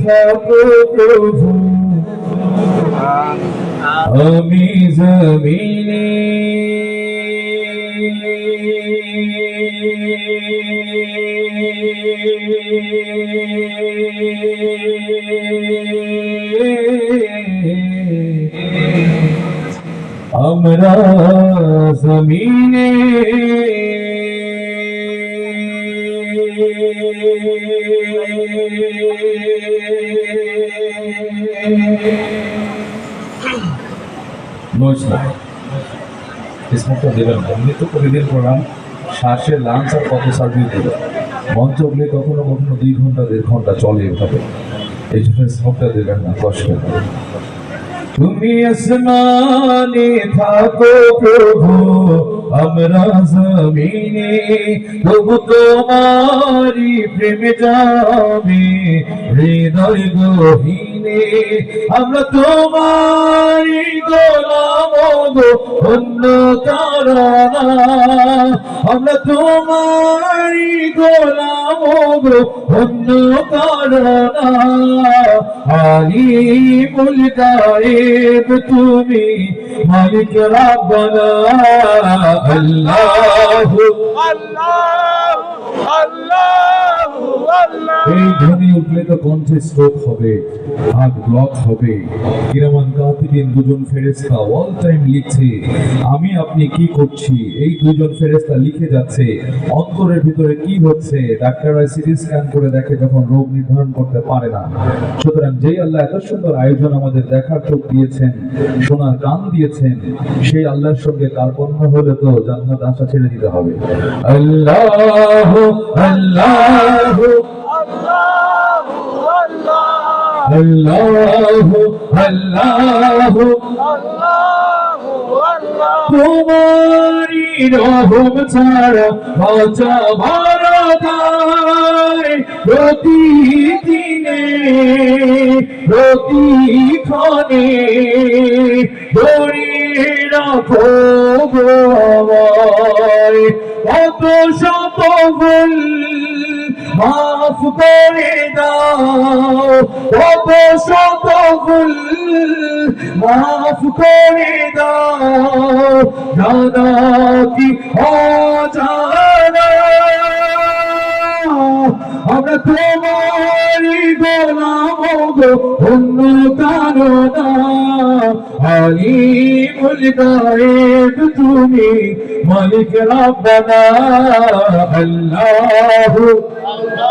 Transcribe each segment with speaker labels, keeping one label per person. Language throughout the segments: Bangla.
Speaker 1: থাকো প্রভু আমি জমিনে আমরা জমিনে স্মোকটা দেবেন না, এমনি তো প্রতিদিন প্রোগ্রাম শ্বাসের লাঞ্চ আর কত সার্ভিস দেবে, মঞ্চ উঠলে কখনো কখনো 2 ঘন্টা 1.5 ঘন্টা চলে এভাবে, এই জন্য স্মোকটা দেবেন না, কষ্ট হবে। তুমি আসমানে থাকো প্রভু আমরা জমিনে, তবু তোমারি প্রেমে যাবে হৃদয় গহীনে। আমরা তোমারি গোলাম গো অন্য তারা, আমরা তোমারি গোলাম গো অন্য তারা। আলিমুল গায়েব তুমি মালিক রব্বানা আল্লাহু আল্লাহু আল্লাহু আল্লাহ। এই ধ্বনি উঠলে তো কণ্ঠে স্ট্রোক হবে, হাত ব্লক হবে। কিরামান কাতিবিন 2 জন ফেরেশতা অল টাইম লিখছে আমি আপনি কি করছি, এই 2 জন ফেরেশতা লিখে যাচ্ছে অন্তরের ভিতরে কি হচ্ছে। ডাক্তাররা সিটি স্ক্যান করে দেখে যখন রোগ নির্ধারণ করতে পারে না। সুতরাং যেই আল্লাহ এত সুন্দর আয়োজন আমাদের দেখার চোখ দিয়েছেন, শোনার কান দিয়েছেন, সেই আল্লাহর সঙ্গে কার্পণ্য হলে তো জান্নাত আশা ছেড়ে দিতে হবে। আল্লাহু আল্লাহু আল্লাহু আল্লাহু আল্লাহু আল্লাহু আল্লাহ। তোমারি রহম ছাড়া বাঁচা মারা যায়, প্রতিদিনে প্রতিক্ষণে ধরে রাখো গো আমায়। কত শত ভুল মাফ করে দাও, কত শত ভুল মাফ করে দাও, জানা কি অজানা আমরা তোমারি গোলাম গো অন্য কারো না। আলিমুল গায়েব তুমি মালিক রব্বানা আল্লাহু আল্লাহু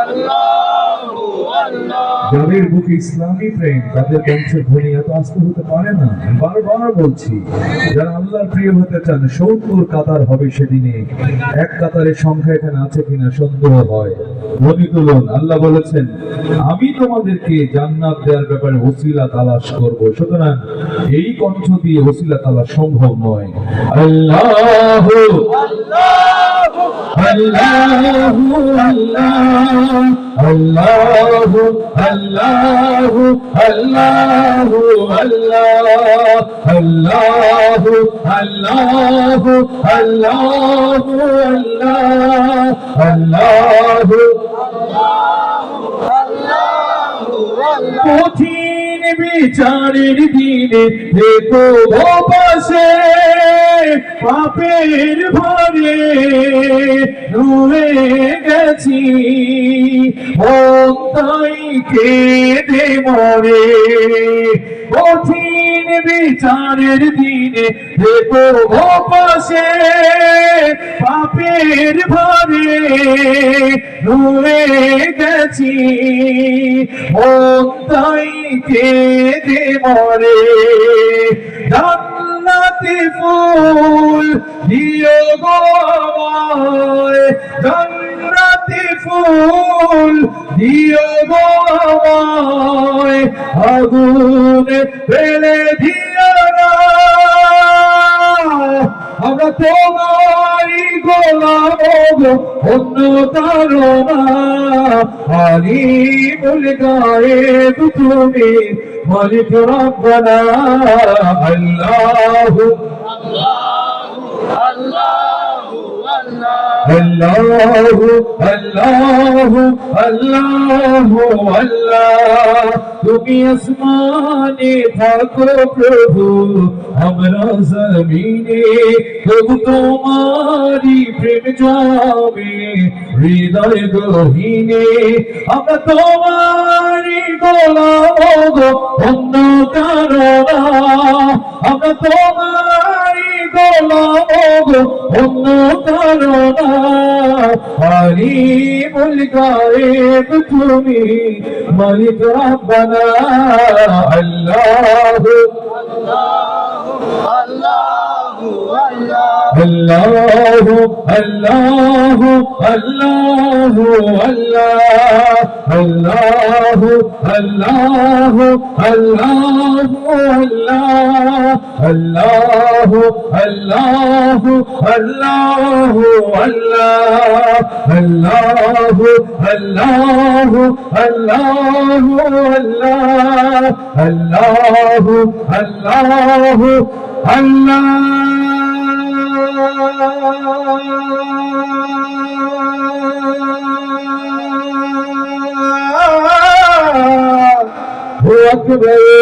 Speaker 1: আল্লাহু আল্লাহ। যাদের বুকে ইসলামী প্রেম তাদের কণ্ঠের ধ্বনি এত আস্তে হতে পারে না। বারবার বলছি যারা আল্লাহর প্রিয় হতে চান 70 কাতার হবে সেদিনে, এক কাতারের সংখ্যা এখানে আছে কিনা সন্দেহ হয়। ধ্বনি তুলুন। আল্লাহ বলেছেন আমি তোমাদেরকে জান্নাত দেওয়ার ব্যাপারে ওসিলা তালাশ করব, সুতরাং এই কণ্ঠ দিয়ে ওসিলা তালাশ সম্ভব নয়। আল্লাহু আল্লাহু আল্লাহু আল্লাহু আল্লাহু আল্লাহু আল্লাহু আল্লাহু আল্লাহু আল্লাহু আল্লাহু কঠিন বিচারের দিনে দেখো পাশে, পাপের ভারে রুয়ে গেছি তাই কেঁদে মরে। কঠিন বিচারের দিনে দেখো পাশে, পাপের ভারে রুয়ে গেছি তাই কেঁদে মরে। জান্নাতি ফুল দিও গো আমায়, জান্নাতি ফুল দিও গো আমায়, আগুনে ফেলে দিও না। আমরা তোমারি গোলাম গো অন্য কারো না। আলিমুল গায়েব তুমি মালিক রব্বানা আল্লাহু আল্লাহু আল্লাহু আল্লাহ। अल्लाहु अल्लाहु अल्लाहु अल्लाह তুমি আসমানে থাকো প্রভু আমরা জমিনে তবু তোমারি প্রেম জামে হৃদয় গহীনে আমরা তোমারি গোলাম গো অন্য কারো না আমরা তোমারি গোলাম গো অন্য কারো না আলিমুল গায়েব তুমি মালিক রব্বানা আল্লাহু
Speaker 2: Allahu Allah
Speaker 1: Allahu Allahu Allahu Allahu Allahu Allahu Allahu Allahu Allahu Allahu Allahu Allahu Allahu Allahu Akbar